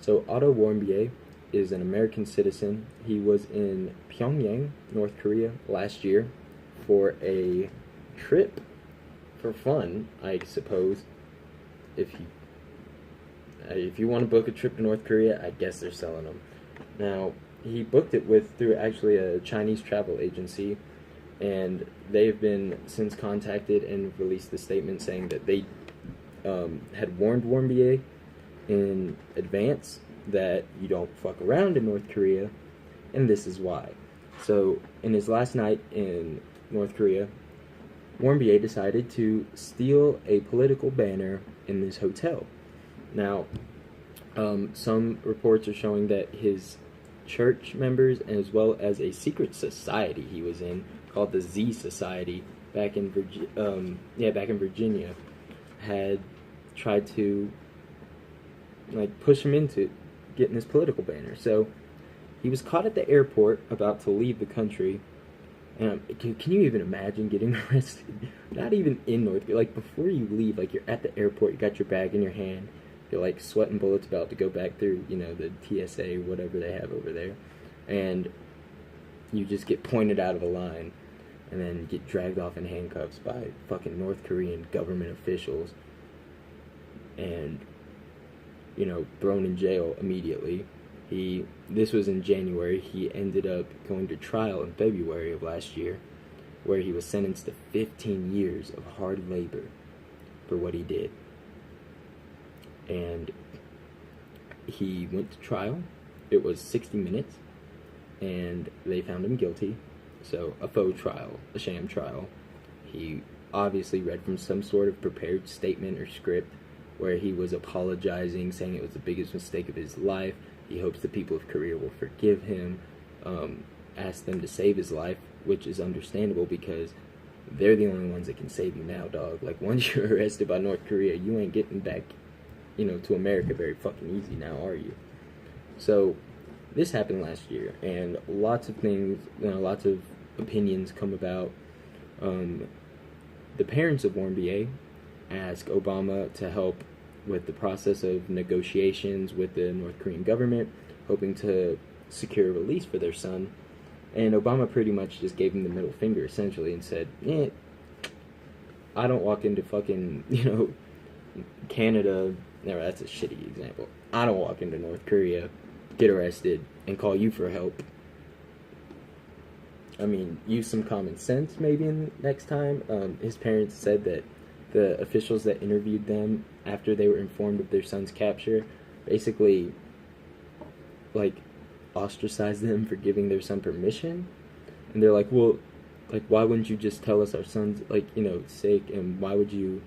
So Otto Warmbier is an American citizen. He was in Pyongyang, North Korea, last year for a trip for fun, I suppose. If you want to book a trip to North Korea, I guess they're selling them. Now, he booked it through actually a Chinese travel agency, and they've been since contacted and released a statement saying that they had warned Warmbier in advance that you don't fuck around in North Korea, and this is why. So, in his last night in North Korea, Warmbier decided to steal a political banner in this hotel. Now, some reports are showing that his church members, as well as a secret society he was in called the Z Society back in Virginia, had tried to push him into getting this political banner. So he was caught at the airport about to leave the country. And can you even imagine getting arrested? Not even in North Korea. Before you leave, you're at the airport, you got your bag in your hand, you're sweating bullets about to go back through, the TSA, whatever they have over there, and you just get pointed out of a line, and then get dragged off in handcuffs by fucking North Korean government officials, and thrown in jail immediately. This was in January. He ended up going to trial in February of last year, where he was sentenced to 15 years of hard labor for what he did. And he went to trial. It was 60 minutes, and they found him guilty. So, a faux trial, a sham trial. He obviously read from some sort of prepared statement or script where he was apologizing, saying it was the biggest mistake of his life. He hopes the people of Korea will forgive him, ask them to save his life, which is understandable because they're the only ones that can save you now, dog. Once you're arrested by North Korea, you ain't getting back, to America very fucking easy now, are you? So, this happened last year, and lots of things, lots of opinions come about. The parents of Warmbier asked Obama to help with the process of negotiations with the North Korean government, hoping to secure a release for their son. And Obama pretty much just gave him the middle finger, essentially, and said, I don't walk into fucking, Canada. No, that's a shitty example. I don't walk into North Korea, get arrested, and call you for help. I mean, use some common sense maybe next time. His parents said that the officials that interviewed them after they were informed of their son's capture basically ostracized them for giving their son permission. And they're like, well, why wouldn't you just tell us our son's sick, and why would you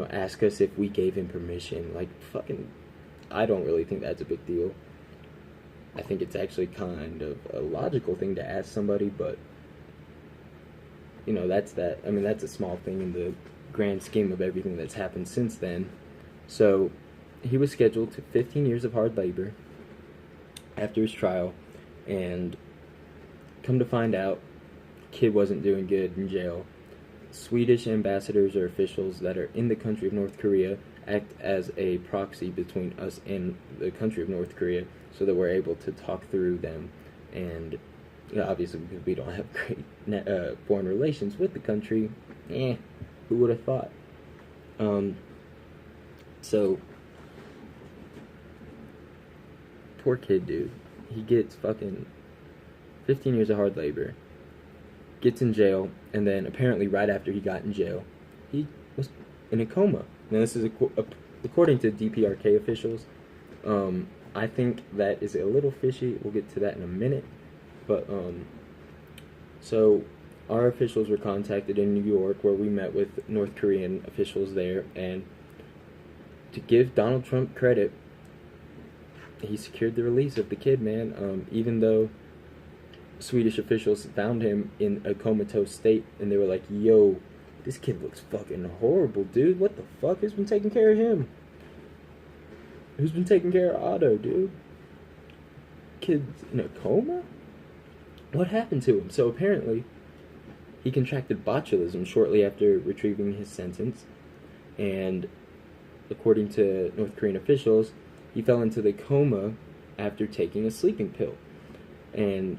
ask us if we gave him permission? I don't really think that's a big deal. I think it's actually kind of a logical thing to ask somebody, but that's that. I mean, that's a small thing in the grand scheme of everything that's happened since then. So he was scheduled to 15 years of hard labor after his trial, and come to find out, kid wasn't doing good in jail. Swedish ambassadors or officials that are in the country of North Korea act as a proxy between us and the country of North Korea, so that we're able to talk through them. And obviously, because we don't have great foreign relations with the country, who would have thought? So, poor kid, dude. He gets fucking 15 years of hard labor, gets in jail, and then apparently right after he got in jail, he was in a coma. Now, this is according to DPRK officials. I think that is a little fishy. We'll get to that in a minute. But, so our officials were contacted in New York, where we met with North Korean officials there, and to give Donald Trump credit, he secured the release of the kid, man. Even though Swedish officials found him in a comatose state, and they were like, yo, this kid looks fucking horrible, dude. What the fuck? Who's been taking care of him? Who's been taking care of Otto, dude? Kid's in a coma? What happened to him? So apparently, he contracted botulism shortly after retrieving his sentence, and according to North Korean officials, he fell into the coma after taking a sleeping pill. And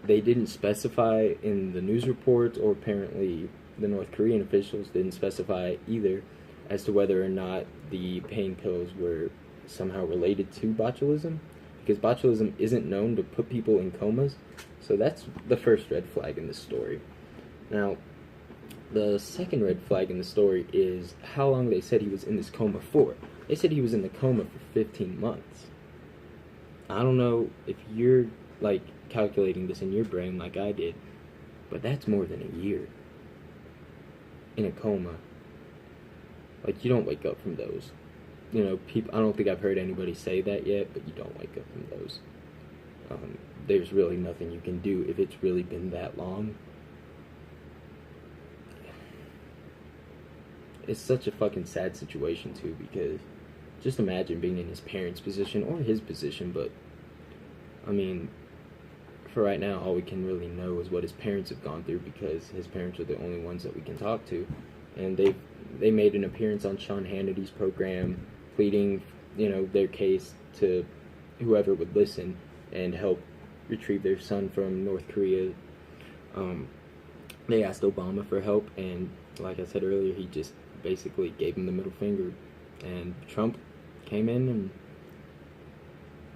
they didn't specify in the news reports, or apparently the North Korean officials didn't specify either, as to whether or not the pain pills were somehow related to botulism, because botulism isn't known to put people in comas. So that's the first red flag in the story. Now, the second red flag in the story is how long they said he was in this coma for. They said he was in the coma for 15 months. I don't know if you're, like, calculating this in your brain like I did, but that's more than a year in a coma. Like, you don't wake up from those. You know, people, I don't think I've heard anybody say that yet, but you don't wake up from those. There's really nothing you can do if it's really been that long. It's such a fucking sad situation, too, because just imagine being in his parents' position, or his position, but, I mean, for right now, all we can really know is what his parents have gone through, because his parents are the only ones that we can talk to. And they made an appearance on Sean Hannity's program, pleading, you know, their case to whoever would listen and help retrieve their son from North Korea. They asked Obama for help, and like I said earlier, he just basically gave him the middle finger. And Trump came in and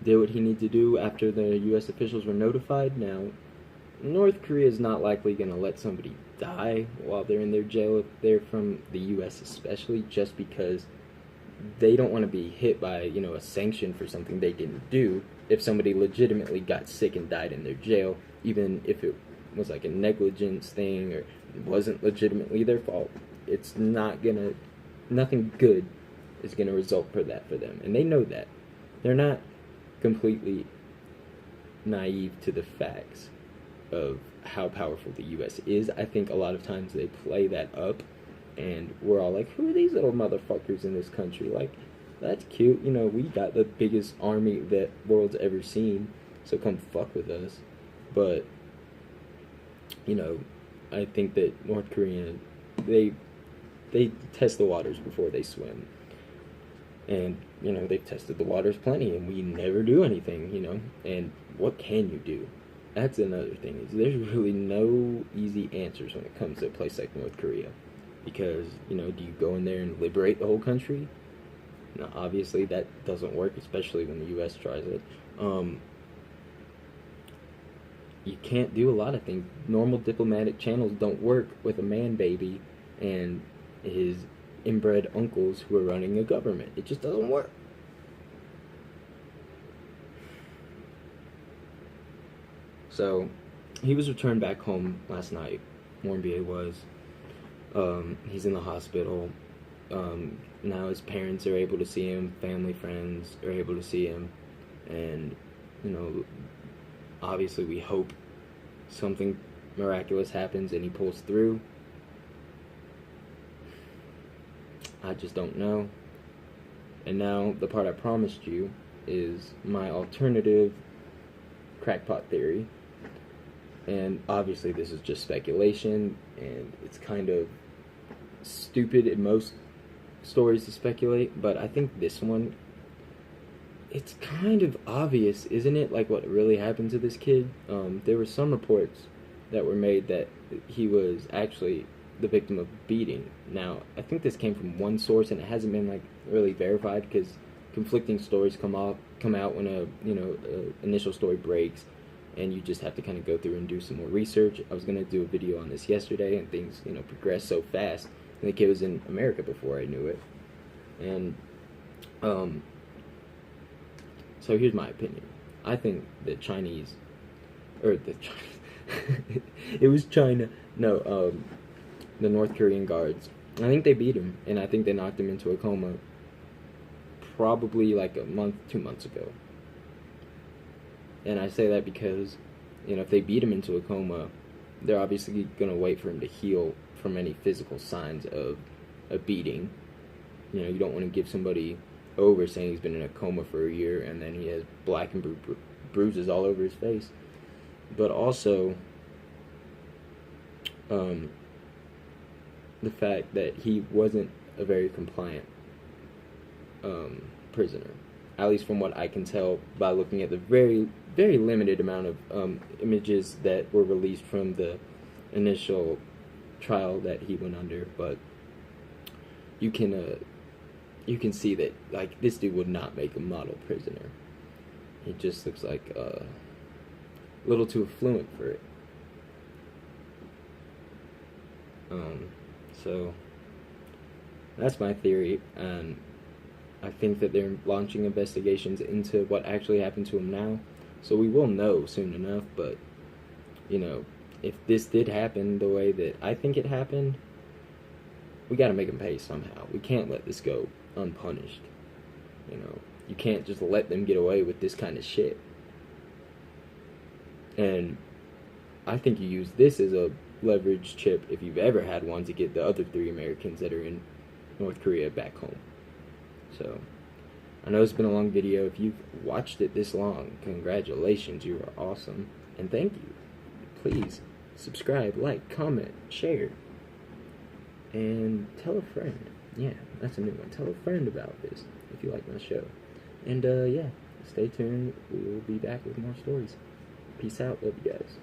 did what he needed to do after the U.S. officials were notified. Now, North Korea is not likely going to let somebody die while they're in their jail, if they're from the U.S. especially, just because they don't want to be hit by, you know, a sanction for something they didn't do. If somebody legitimately got sick and died in their jail, even if it was like a negligence thing or it wasn't legitimately their fault, it's not gonna, nothing good is gonna result for that for them, and they know that. They're not completely naive to the facts of how powerful the U.S. is. I think a lot of times they play that up, and we're all like, who are these little motherfuckers in this country? Like, that's cute, you know, we got the biggest army that world's ever seen, so come fuck with us. But, you know, I think that North Korea, they test the waters before they swim. And, you know, they've tested the waters plenty, and we never do anything, you know. And what can you do? That's another thing, is there's really no easy answers when it comes to a place like North Korea. Because, you know, do you go in there and liberate the whole country? No, obviously that doesn't work, especially when the U.S. tries it. You can't do a lot of things. Normal diplomatic channels don't work with a man baby and his inbred uncles who are running a government. It just doesn't work. So, he was returned back home last night. Warmbier was. He's in the hospital. Now his parents are able to see him. Family, friends are able to see him. And, you know, obviously we hope something miraculous happens and he pulls through. I just don't know. And now the part I promised you is my alternative crackpot theory. And obviously this is just speculation, and it's kind of stupid in most stories to speculate, but I think this one, it's kind of obvious, isn't it, like what really happened to this kid? There were some reports that were made that he was actually the victim of beating. Now, I think this came from one source, and it hasn't been like really verified, because conflicting stories come out when a initial story breaks, and you just have to kind of go through and do some more research. I was gonna do a video on this yesterday, and things progressed so fast. And the kid was in America before I knew it, and so here's my opinion. I think the Chinese, it was China. No, the North Korean guards. I think they beat him, and I think they knocked him into a coma probably like a month, 2 months ago. And I say that because, if they beat him into a coma, they're obviously going to wait for him to heal from any physical signs of a beating. You don't want to give somebody over saying he's been in a coma for a year and then he has black and bruises all over his face. But also, the fact that he wasn't a very compliant prisoner. at least from what I can tell by looking at the very, very limited amount of images that were released from the initial trial that he went under. But you can see that, like, this dude would not make a model prisoner. He just looks like a little too affluent for it. So that's my theory, and I think that they're launching investigations into what actually happened to him now, so we will know soon enough. But, you know, if this did happen the way that I think it happened, we gotta make him pay somehow. We can't let this go unpunished. You know, you can't just let them get away with this kind of shit. And I think you use this as a leverage chip, if you've ever had one, to get the other 3 Americans that are in North Korea back home. So, I know it's been a long video. If you've watched it this long, congratulations, you are awesome. And thank you. Please subscribe, like, comment, share. And tell a friend. Yeah, that's a new one. Tell a friend about this if you like my show. And yeah, stay tuned. We will be back with more stories. Peace out. Love you guys.